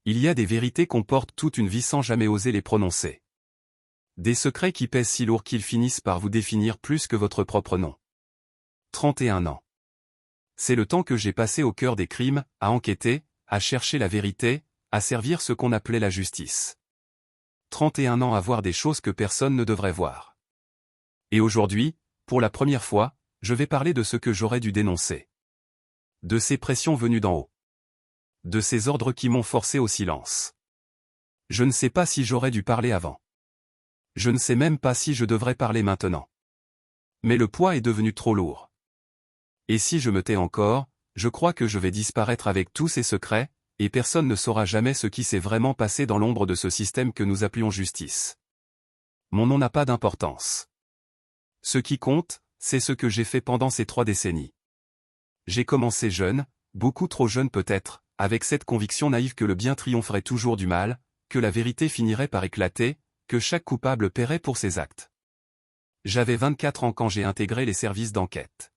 Il y a des vérités qu'on porte toute une vie sans jamais oser les prononcer. Des secrets qui pèsent si lourd qu'ils finissent par vous définir plus que votre propre nom. 31 ans. C'est le temps que j'ai passé au cœur des crimes, à enquêter, à chercher la vérité, à servir ce qu'on appelait la justice. 31 ans à voir des choses que personne ne devrait voir. Et aujourd'hui, pour la première fois, je vais parler de ce que j'aurais dû dénoncer. De ces pressions venues d'en haut. De ces ordres qui m'ont forcé au silence. Je ne sais pas si j'aurais dû parler avant. Je ne sais même pas si je devrais parler maintenant. Mais le poids est devenu trop lourd. Et si je me tais encore, je crois que je vais disparaître avec tous ces secrets, et personne ne saura jamais ce qui s'est vraiment passé dans l'ombre de ce système que nous appelions justice. Mon nom n'a pas d'importance. Ce qui compte, c'est ce que j'ai fait pendant ces 3 décennies. J'ai commencé jeune, beaucoup trop jeune peut-être, avec cette conviction naïve que le bien triompherait toujours du mal, que la vérité finirait par éclater, que chaque coupable paierait pour ses actes. J'avais 24 ans quand j'ai intégré les services d'enquête.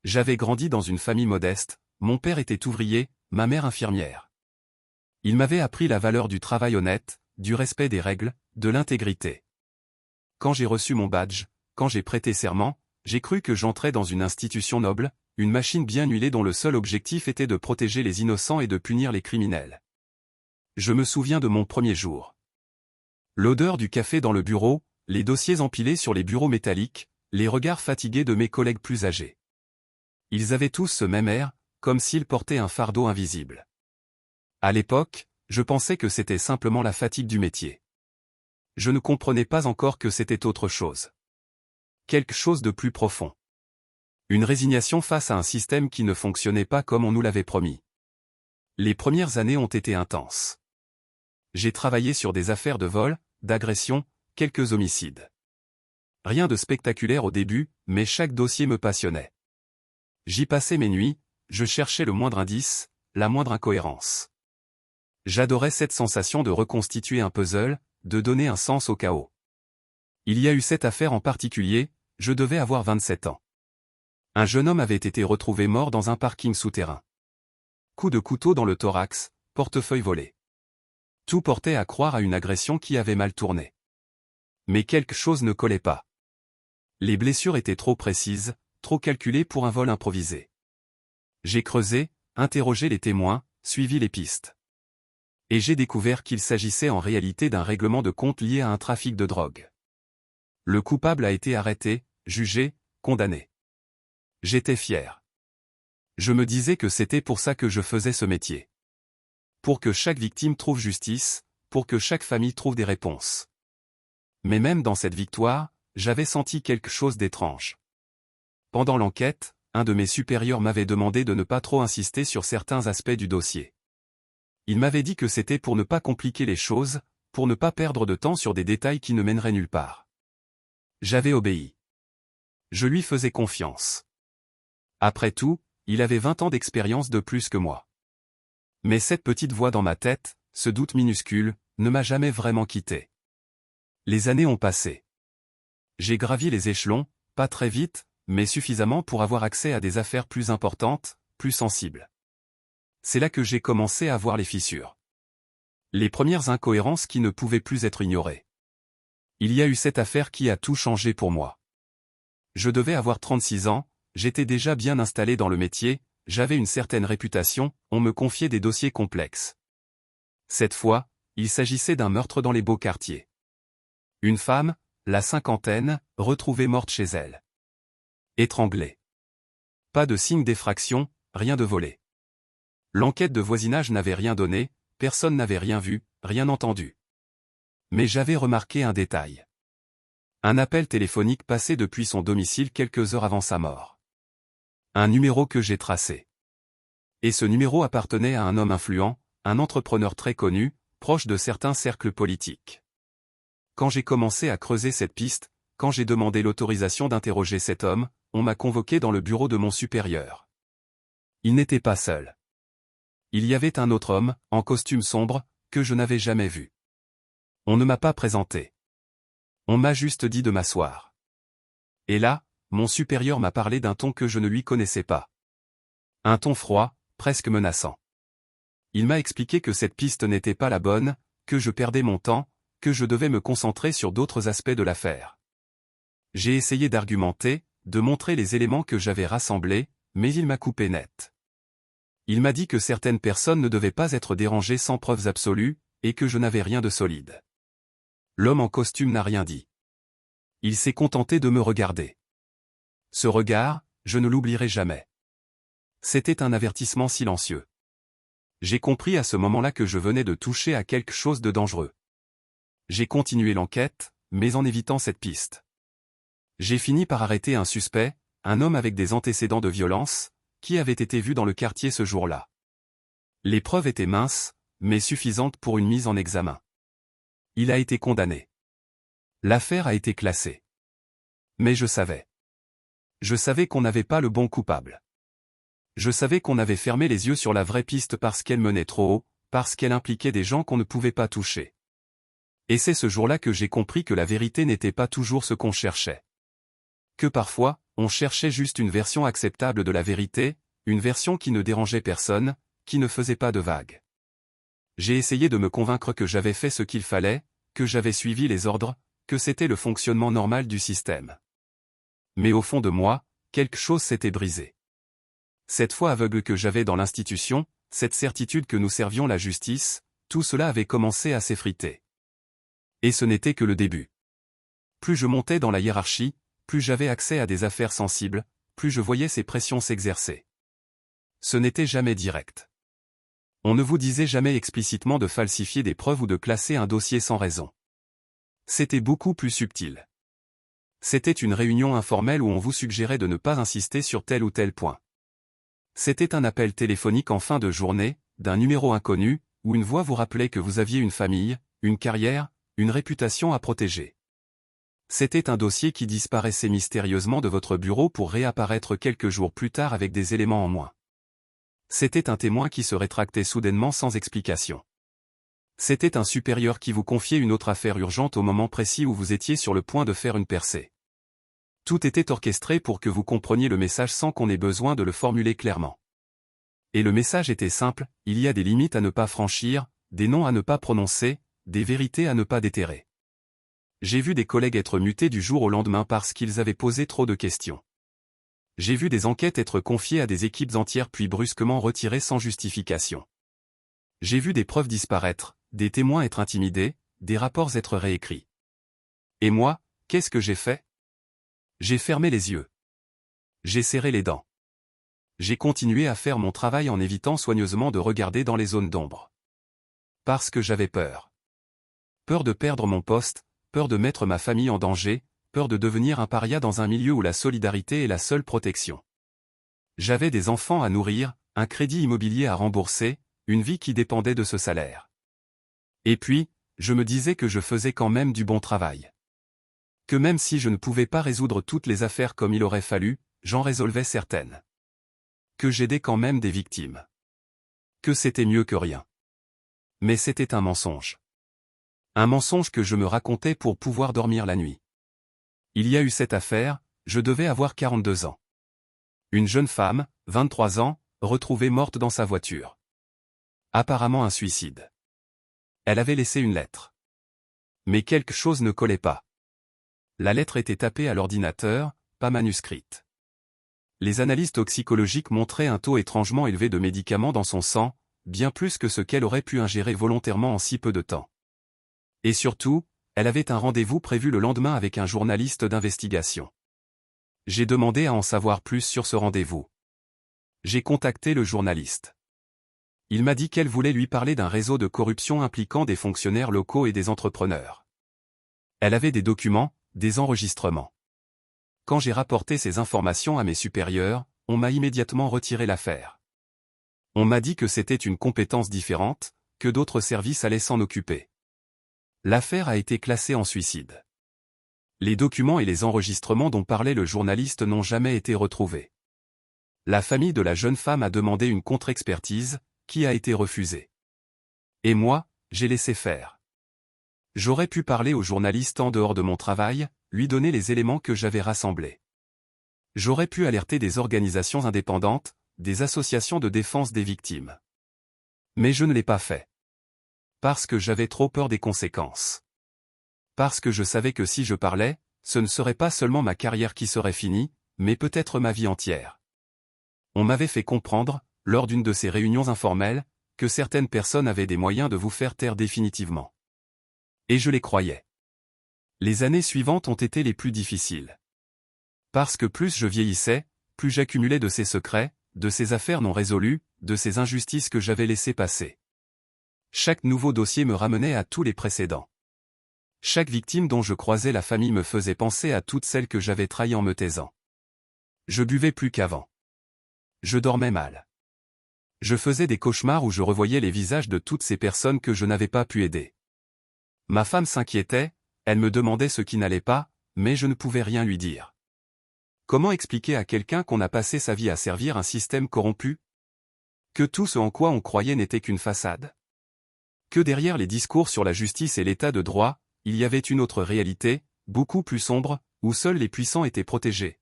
J'avais grandi dans une famille modeste, mon père était ouvrier, ma mère infirmière. Il m'avait appris la valeur du travail honnête, du respect des règles, de l'intégrité. Quand j'ai reçu mon badge, quand j'ai prêté serment, j'ai cru que j'entrais dans une institution noble, une machine bien huilée dont le seul objectif était de protéger les innocents et de punir les criminels. Je me souviens de mon premier jour. L'odeur du café dans le bureau, les dossiers empilés sur les bureaux métalliques, les regards fatigués de mes collègues plus âgés. Ils avaient tous ce même air, comme s'ils portaient un fardeau invisible. À l'époque, je pensais que c'était simplement la fatigue du métier. Je ne comprenais pas encore que c'était autre chose. Quelque chose de plus profond. Une résignation face à un système qui ne fonctionnait pas comme on nous l'avait promis. Les premières années ont été intenses. J'ai travaillé sur des affaires de vol, d'agression, quelques homicides. Rien de spectaculaire au début, mais chaque dossier me passionnait. J'y passais mes nuits, je cherchais le moindre indice, la moindre incohérence. J'adorais cette sensation de reconstituer un puzzle, de donner un sens au chaos. Il y a eu cette affaire en particulier, je devais avoir 27 ans. Un jeune homme avait été retrouvé mort dans un parking souterrain. Coup de couteau dans le thorax, portefeuille volé. Tout portait à croire à une agression qui avait mal tourné. Mais quelque chose ne collait pas. Les blessures étaient trop précises, trop calculées pour un vol improvisé. J'ai creusé, interrogé les témoins, suivi les pistes. Et j'ai découvert qu'il s'agissait en réalité d'un règlement de compte lié à un trafic de drogue. Le coupable a été arrêté, jugé, condamné. J'étais fier. Je me disais que c'était pour ça que je faisais ce métier. Pour que chaque victime trouve justice, pour que chaque famille trouve des réponses. Mais même dans cette victoire, j'avais senti quelque chose d'étrange. Pendant l'enquête, un de mes supérieurs m'avait demandé de ne pas trop insister sur certains aspects du dossier. Il m'avait dit que c'était pour ne pas compliquer les choses, pour ne pas perdre de temps sur des détails qui ne mèneraient nulle part. J'avais obéi. Je lui faisais confiance. Après tout, il avait 20 ans d'expérience de plus que moi. Mais cette petite voix dans ma tête, ce doute minuscule, ne m'a jamais vraiment quitté. Les années ont passé. J'ai gravi les échelons, pas très vite, mais suffisamment pour avoir accès à des affaires plus importantes, plus sensibles. C'est là que j'ai commencé à voir les fissures. Les premières incohérences qui ne pouvaient plus être ignorées. Il y a eu cette affaire qui a tout changé pour moi. Je devais avoir 36 ans, j'étais déjà bien installé dans le métier, j'avais une certaine réputation, on me confiait des dossiers complexes. Cette fois, il s'agissait d'un meurtre dans les beaux quartiers. Une femme, la cinquantaine, retrouvée morte chez elle. Étranglée. Pas de signe d'effraction, rien de volé. L'enquête de voisinage n'avait rien donné, personne n'avait rien vu, rien entendu. Mais j'avais remarqué un détail. Un appel téléphonique passé depuis son domicile quelques heures avant sa mort. Un numéro que j'ai tracé. Et ce numéro appartenait à un homme influent, un entrepreneur très connu, proche de certains cercles politiques. Quand j'ai commencé à creuser cette piste, quand j'ai demandé l'autorisation d'interroger cet homme, on m'a convoqué dans le bureau de mon supérieur. Il n'était pas seul. Il y avait un autre homme, en costume sombre, que je n'avais jamais vu. On ne m'a pas présenté. On m'a juste dit de m'asseoir. Et là, mon supérieur m'a parlé d'un ton que je ne lui connaissais pas. Un ton froid, presque menaçant. Il m'a expliqué que cette piste n'était pas la bonne, que je perdais mon temps, que je devais me concentrer sur d'autres aspects de l'affaire. J'ai essayé d'argumenter, de montrer les éléments que j'avais rassemblés, mais il m'a coupé net. Il m'a dit que certaines personnes ne devaient pas être dérangées sans preuves absolues, et que je n'avais rien de solide. L'homme en costume n'a rien dit. Il s'est contenté de me regarder. Ce regard, je ne l'oublierai jamais. C'était un avertissement silencieux. J'ai compris à ce moment-là que je venais de toucher à quelque chose de dangereux. J'ai continué l'enquête, mais en évitant cette piste. J'ai fini par arrêter un suspect, un homme avec des antécédents de violence, qui avait été vu dans le quartier ce jour-là. Les preuves étaient minces, mais suffisantes pour une mise en examen. Il a été condamné. L'affaire a été classée. Mais je savais. Je savais qu'on n'avait pas le bon coupable. Je savais qu'on avait fermé les yeux sur la vraie piste parce qu'elle menait trop haut, parce qu'elle impliquait des gens qu'on ne pouvait pas toucher. Et c'est ce jour-là que j'ai compris que la vérité n'était pas toujours ce qu'on cherchait. Que parfois, on cherchait juste une version acceptable de la vérité, une version qui ne dérangeait personne, qui ne faisait pas de vagues. J'ai essayé de me convaincre que j'avais fait ce qu'il fallait, que j'avais suivi les ordres, que c'était le fonctionnement normal du système. Mais au fond de moi, quelque chose s'était brisé. Cette foi aveugle que j'avais dans l'institution, cette certitude que nous servions la justice, tout cela avait commencé à s'effriter. Et ce n'était que le début. Plus je montais dans la hiérarchie, plus j'avais accès à des affaires sensibles, plus je voyais ces pressions s'exercer. Ce n'était jamais direct. On ne vous disait jamais explicitement de falsifier des preuves ou de classer un dossier sans raison. C'était beaucoup plus subtil. C'était une réunion informelle où on vous suggérait de ne pas insister sur tel ou tel point. C'était un appel téléphonique en fin de journée, d'un numéro inconnu, où une voix vous rappelait que vous aviez une famille, une carrière, une réputation à protéger. C'était un dossier qui disparaissait mystérieusement de votre bureau pour réapparaître quelques jours plus tard avec des éléments en moins. C'était un témoin qui se rétractait soudainement sans explication. C'était un supérieur qui vous confiait une autre affaire urgente au moment précis où vous étiez sur le point de faire une percée. Tout était orchestré pour que vous compreniez le message sans qu'on ait besoin de le formuler clairement. Et le message était simple, il y a des limites à ne pas franchir, des noms à ne pas prononcer, des vérités à ne pas déterrer. J'ai vu des collègues être mutés du jour au lendemain parce qu'ils avaient posé trop de questions. J'ai vu des enquêtes être confiées à des équipes entières puis brusquement retirées sans justification. J'ai vu des preuves disparaître, des témoins être intimidés, des rapports être réécrits. Et moi, qu'est-ce que j'ai fait? J'ai fermé les yeux. J'ai serré les dents. J'ai continué à faire mon travail en évitant soigneusement de regarder dans les zones d'ombre. Parce que j'avais peur. Peur de perdre mon poste, peur de mettre ma famille en danger, peur de devenir un paria dans un milieu où la solidarité est la seule protection. J'avais des enfants à nourrir, un crédit immobilier à rembourser, une vie qui dépendait de ce salaire. Et puis, je me disais que je faisais quand même du bon travail. Que même si je ne pouvais pas résoudre toutes les affaires comme il aurait fallu, j'en résolvais certaines. Que j'aidais quand même des victimes. Que c'était mieux que rien. Mais c'était un mensonge. Un mensonge que je me racontais pour pouvoir dormir la nuit. Il y a eu cette affaire, je devais avoir 42 ans. Une jeune femme, 23 ans, retrouvée morte dans sa voiture. Apparemment un suicide. Elle avait laissé une lettre. Mais quelque chose ne collait pas. La lettre était tapée à l'ordinateur, pas manuscrite. Les analyses toxicologiques montraient un taux étrangement élevé de médicaments dans son sang, bien plus que ce qu'elle aurait pu ingérer volontairement en si peu de temps. Et surtout, elle avait un rendez-vous prévu le lendemain avec un journaliste d'investigation. J'ai demandé à en savoir plus sur ce rendez-vous. J'ai contacté le journaliste. Il m'a dit qu'elle voulait lui parler d'un réseau de corruption impliquant des fonctionnaires locaux et des entrepreneurs. Elle avait des documents, des enregistrements. Quand j'ai rapporté ces informations à mes supérieurs, on m'a immédiatement retiré l'affaire. On m'a dit que c'était une compétence différente, que d'autres services allaient s'en occuper. L'affaire a été classée en suicide. Les documents et les enregistrements dont parlait le journaliste n'ont jamais été retrouvés. La famille de la jeune femme a demandé une contre-expertise, qui a été refusée. Et moi, j'ai laissé faire. J'aurais pu parler au journaliste en dehors de mon travail, lui donner les éléments que j'avais rassemblés. J'aurais pu alerter des organisations indépendantes, des associations de défense des victimes. Mais je ne l'ai pas fait. Parce que j'avais trop peur des conséquences. Parce que je savais que si je parlais, ce ne serait pas seulement ma carrière qui serait finie, mais peut-être ma vie entière. On m'avait fait comprendre, lors d'une de ces réunions informelles, que certaines personnes avaient des moyens de vous faire taire définitivement. Et je les croyais. Les années suivantes ont été les plus difficiles. Parce que plus je vieillissais, plus j'accumulais de ces secrets, de ces affaires non résolues, de ces injustices que j'avais laissées passer. Chaque nouveau dossier me ramenait à tous les précédents. Chaque victime dont je croisais la famille me faisait penser à toutes celles que j'avais trahies en me taisant. Je buvais plus qu'avant. Je dormais mal. Je faisais des cauchemars où je revoyais les visages de toutes ces personnes que je n'avais pas pu aider. Ma femme s'inquiétait, elle me demandait ce qui n'allait pas, mais je ne pouvais rien lui dire. Comment expliquer à quelqu'un qu'on a passé sa vie à servir un système corrompu? Que tout ce en quoi on croyait n'était qu'une façade? Que derrière les discours sur la justice et l'état de droit, il y avait une autre réalité, beaucoup plus sombre, où seuls les puissants étaient protégés.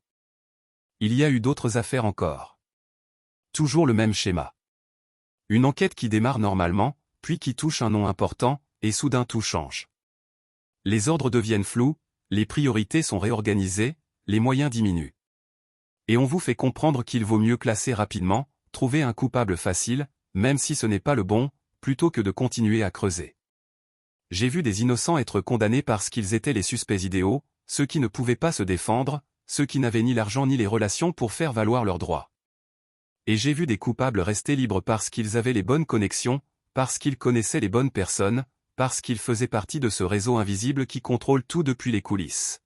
Il y a eu d'autres affaires encore. Toujours le même schéma. Une enquête qui démarre normalement, puis qui touche un nom important, et soudain tout change. Les ordres deviennent flous, les priorités sont réorganisées, les moyens diminuent. Et on vous fait comprendre qu'il vaut mieux classer rapidement, trouver un coupable facile, même si ce n'est pas le bon, plutôt que de continuer à creuser. J'ai vu des innocents être condamnés parce qu'ils étaient les suspects idéaux, ceux qui ne pouvaient pas se défendre, ceux qui n'avaient ni l'argent ni les relations pour faire valoir leurs droits. Et j'ai vu des coupables rester libres parce qu'ils avaient les bonnes connexions, parce qu'ils connaissaient les bonnes personnes, parce qu'ils faisaient partie de ce réseau invisible qui contrôle tout depuis les coulisses.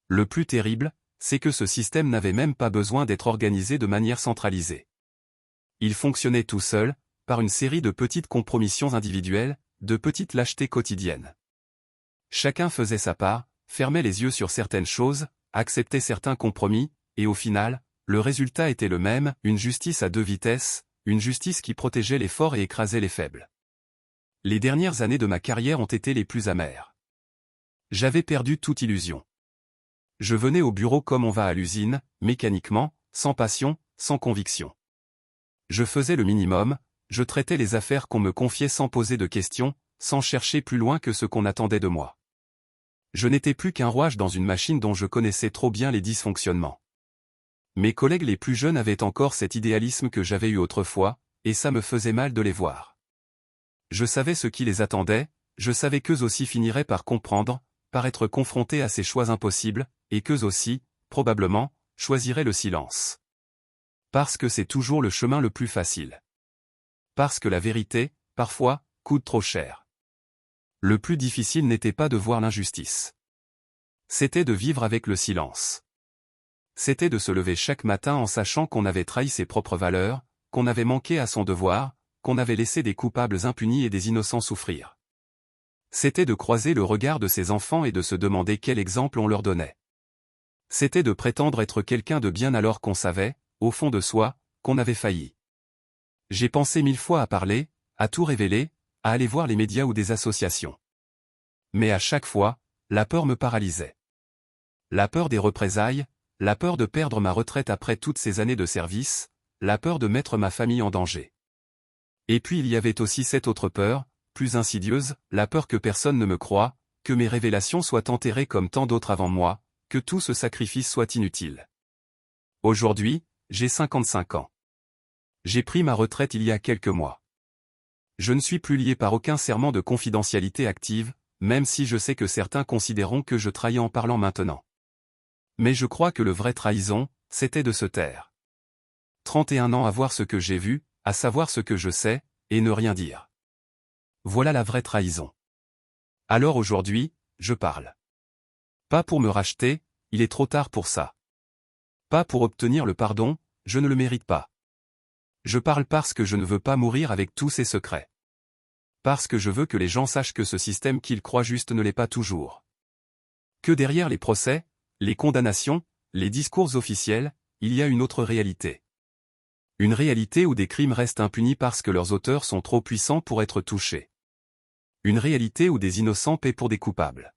Le plus terrible, c'est que ce système n'avait même pas besoin d'être organisé de manière centralisée. Il fonctionnait tout seul, par une série de petites compromissions individuelles, de petites lâchetés quotidiennes. Chacun faisait sa part, fermait les yeux sur certaines choses, acceptait certains compromis, et au final, le résultat était le même, une justice à deux vitesses, une justice qui protégeait les forts et écrasait les faibles. Les dernières années de ma carrière ont été les plus amères. J'avais perdu toute illusion. Je venais au bureau comme on va à l'usine, mécaniquement, sans passion, sans conviction. Je faisais le minimum, je traitais les affaires qu'on me confiait sans poser de questions, sans chercher plus loin que ce qu'on attendait de moi. Je n'étais plus qu'un rouage dans une machine dont je connaissais trop bien les dysfonctionnements. Mes collègues les plus jeunes avaient encore cet idéalisme que j'avais eu autrefois, et ça me faisait mal de les voir. Je savais ce qui les attendait, je savais qu'eux aussi finiraient par comprendre, par être confrontés à ces choix impossibles, et qu'eux aussi, probablement, choisiraient le silence. Parce que c'est toujours le chemin le plus facile. Parce que la vérité, parfois, coûte trop cher. Le plus difficile n'était pas de voir l'injustice. C'était de vivre avec le silence. C'était de se lever chaque matin en sachant qu'on avait trahi ses propres valeurs, qu'on avait manqué à son devoir, qu'on avait laissé des coupables impunis et des innocents souffrir. C'était de croiser le regard de ses enfants et de se demander quel exemple on leur donnait. C'était de prétendre être quelqu'un de bien alors qu'on savait, au fond de soi, qu'on avait failli. J'ai pensé 1000 fois à parler, à tout révéler, à aller voir les médias ou des associations. Mais à chaque fois, la peur me paralysait. La peur des représailles, la peur de perdre ma retraite après toutes ces années de service, la peur de mettre ma famille en danger. Et puis il y avait aussi cette autre peur, plus insidieuse, la peur que personne ne me croie, que mes révélations soient enterrées comme tant d'autres avant moi, que tout ce sacrifice soit inutile. Aujourd'hui, j'ai 55 ans. J'ai pris ma retraite il y a quelques mois. Je ne suis plus lié par aucun serment de confidentialité active, même si je sais que certains considéreront que je trahis en parlant maintenant. Mais je crois que le vrai trahison, c'était de se taire. 31 ans à voir ce que j'ai vu, à savoir ce que je sais, et ne rien dire. Voilà la vraie trahison. Alors aujourd'hui, je parle. Pas pour me racheter, il est trop tard pour ça. Pas pour obtenir le pardon, je ne le mérite pas. Je parle parce que je ne veux pas mourir avec tous ces secrets. Parce que je veux que les gens sachent que ce système qu'ils croient juste ne l'est pas toujours. Que derrière les procès, les condamnations, les discours officiels, il y a une autre réalité. Une réalité où des crimes restent impunis parce que leurs auteurs sont trop puissants pour être touchés. Une réalité où des innocents paient pour des coupables.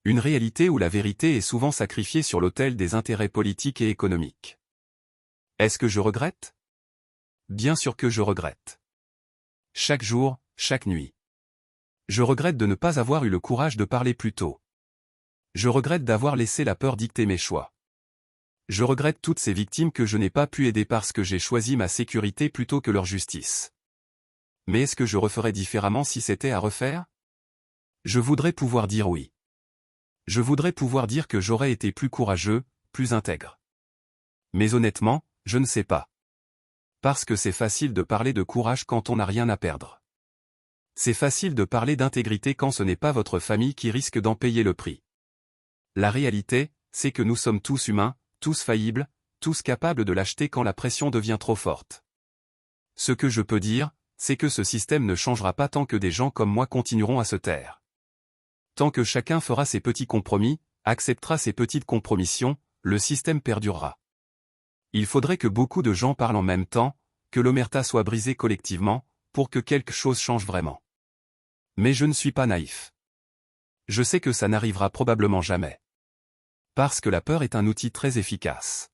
Une réalité où la vérité est souvent sacrifiée sur l'autel des intérêts politiques et économiques. Est-ce que je regrette? Bien sûr que je regrette. chaque jour, chaque nuit. Je regrette de ne pas avoir eu le courage de parler plus tôt. Je regrette d'avoir laissé la peur dicter mes choix. Je regrette toutes ces victimes que je n'ai pas pu aider parce que j'ai choisi ma sécurité plutôt que leur justice. Mais est-ce que je referais différemment si c'était à refaire? Je voudrais pouvoir dire oui. Je voudrais pouvoir dire que j'aurais été plus courageux, plus intègre. Mais honnêtement, je ne sais pas. Parce que c'est facile de parler de courage quand on n'a rien à perdre. C'est facile de parler d'intégrité quand ce n'est pas votre famille qui risque d'en payer le prix. La réalité, c'est que nous sommes tous humains, tous faillibles, tous capables de lâcheté quand la pression devient trop forte. Ce que je peux dire, c'est que ce système ne changera pas tant que des gens comme moi continueront à se taire. Tant que chacun fera ses petits compromis, acceptera ses petites compromissions, le système perdurera. Il faudrait que beaucoup de gens parlent en même temps, que l'omerta soit brisée collectivement, pour que quelque chose change vraiment. Mais je ne suis pas naïf. Je sais que ça n'arrivera probablement jamais. Parce que la peur est un outil très efficace.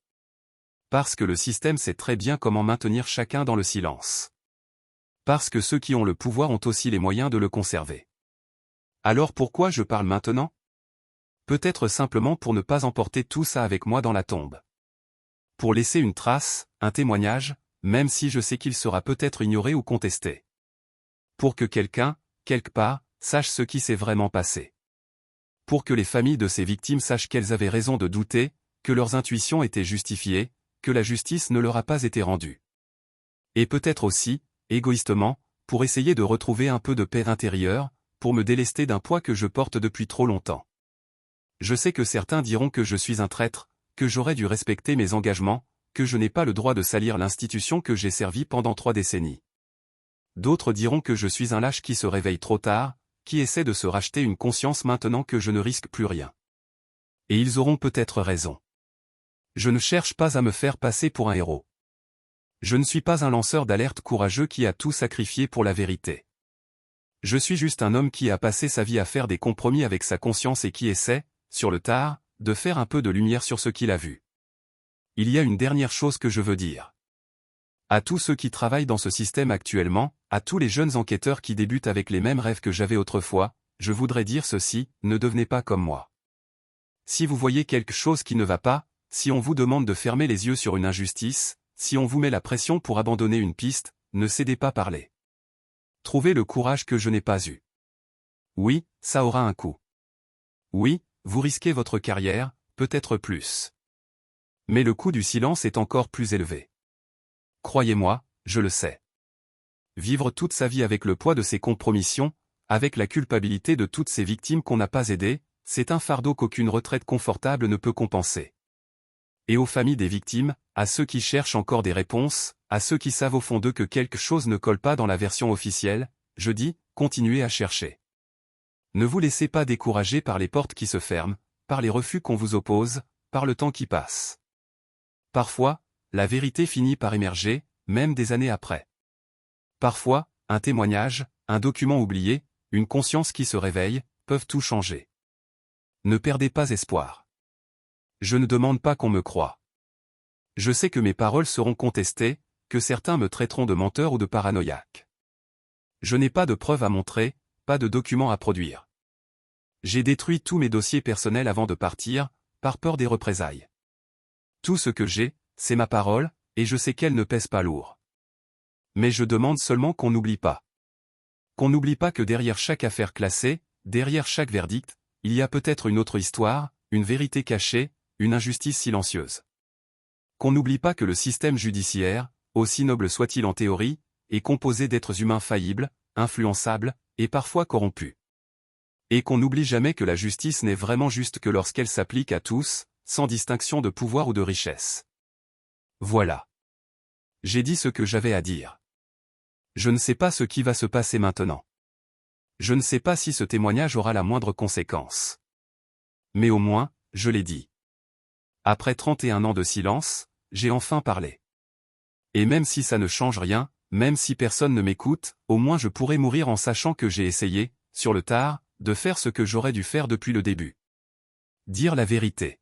Parce que le système sait très bien comment maintenir chacun dans le silence. Parce que ceux qui ont le pouvoir ont aussi les moyens de le conserver. Alors pourquoi je parle maintenant? Peut-être simplement pour ne pas emporter tout ça avec moi dans la tombe. Pour laisser une trace, un témoignage, même si je sais qu'il sera peut-être ignoré ou contesté. Pour que quelqu'un, quelque part, sache ce qui s'est vraiment passé. Pour que les familles de ces victimes sachent qu'elles avaient raison de douter, que leurs intuitions étaient justifiées, que la justice ne leur a pas été rendue. Et peut-être aussi, égoïstement, pour essayer de retrouver un peu de paix intérieure, pour me délester d'un poids que je porte depuis trop longtemps. Je sais que certains diront que je suis un traître, que j'aurais dû respecter mes engagements, que je n'ai pas le droit de salir l'institution que j'ai servie pendant 3 décennies. D'autres diront que je suis un lâche qui se réveille trop tard, qui essaie de se racheter une conscience maintenant que je ne risque plus rien. Et ils auront peut-être raison. Je ne cherche pas à me faire passer pour un héros. Je ne suis pas un lanceur d'alerte courageux qui a tout sacrifié pour la vérité. Je suis juste un homme qui a passé sa vie à faire des compromis avec sa conscience et qui essaie, sur le tard, de faire un peu de lumière sur ce qu'il a vu. Il y a une dernière chose que je veux dire. À tous ceux qui travaillent dans ce système actuellement, à tous les jeunes enquêteurs qui débutent avec les mêmes rêves que j'avais autrefois, je voudrais dire ceci, ne devenez pas comme moi. Si vous voyez quelque chose qui ne va pas, si on vous demande de fermer les yeux sur une injustice, si on vous met la pression pour abandonner une piste, ne cédez pas parler. Trouvez le courage que je n'ai pas eu. Oui, ça aura un coût. Oui, vous risquez votre carrière, peut-être plus. Mais le coût du silence est encore plus élevé. Croyez-moi, je le sais. Vivre toute sa vie avec le poids de ses compromissions, avec la culpabilité de toutes ces victimes qu'on n'a pas aidées, c'est un fardeau qu'aucune retraite confortable ne peut compenser. Et aux familles des victimes, à ceux qui cherchent encore des réponses, à ceux qui savent au fond d'eux que quelque chose ne colle pas dans la version officielle, je dis, continuez à chercher. Ne vous laissez pas décourager par les portes qui se ferment, par les refus qu'on vous oppose, par le temps qui passe. Parfois, la vérité finit par émerger, même des années après. Parfois, un témoignage, un document oublié, une conscience qui se réveille, peuvent tout changer. Ne perdez pas espoir. Je ne demande pas qu'on me croie. Je sais que mes paroles seront contestées, que certains me traiteront de menteur ou de paranoïaque. Je n'ai pas de preuves à montrer, pas de documents à produire. J'ai détruit tous mes dossiers personnels avant de partir, par peur des représailles. Tout ce que j'ai, c'est ma parole, et je sais qu'elle ne pèse pas lourd. Mais je demande seulement qu'on n'oublie pas. Qu'on n'oublie pas que derrière chaque affaire classée, derrière chaque verdict, il y a peut-être une autre histoire, une vérité cachée, une injustice silencieuse. Qu'on n'oublie pas que le système judiciaire, aussi noble soit-il en théorie, est composé d'êtres humains faillibles, influençables, et parfois corrompus. Et qu'on n'oublie jamais que la justice n'est vraiment juste que lorsqu'elle s'applique à tous, sans distinction de pouvoir ou de richesse. Voilà. J'ai dit ce que j'avais à dire. Je ne sais pas ce qui va se passer maintenant. Je ne sais pas si ce témoignage aura la moindre conséquence. Mais au moins, je l'ai dit. Après 31 ans de silence, j'ai enfin parlé. Et même si ça ne change rien, même si personne ne m'écoute, au moins je pourrai mourir en sachant que j'ai essayé, sur le tard, de faire ce que j'aurais dû faire depuis le début. Dire la vérité.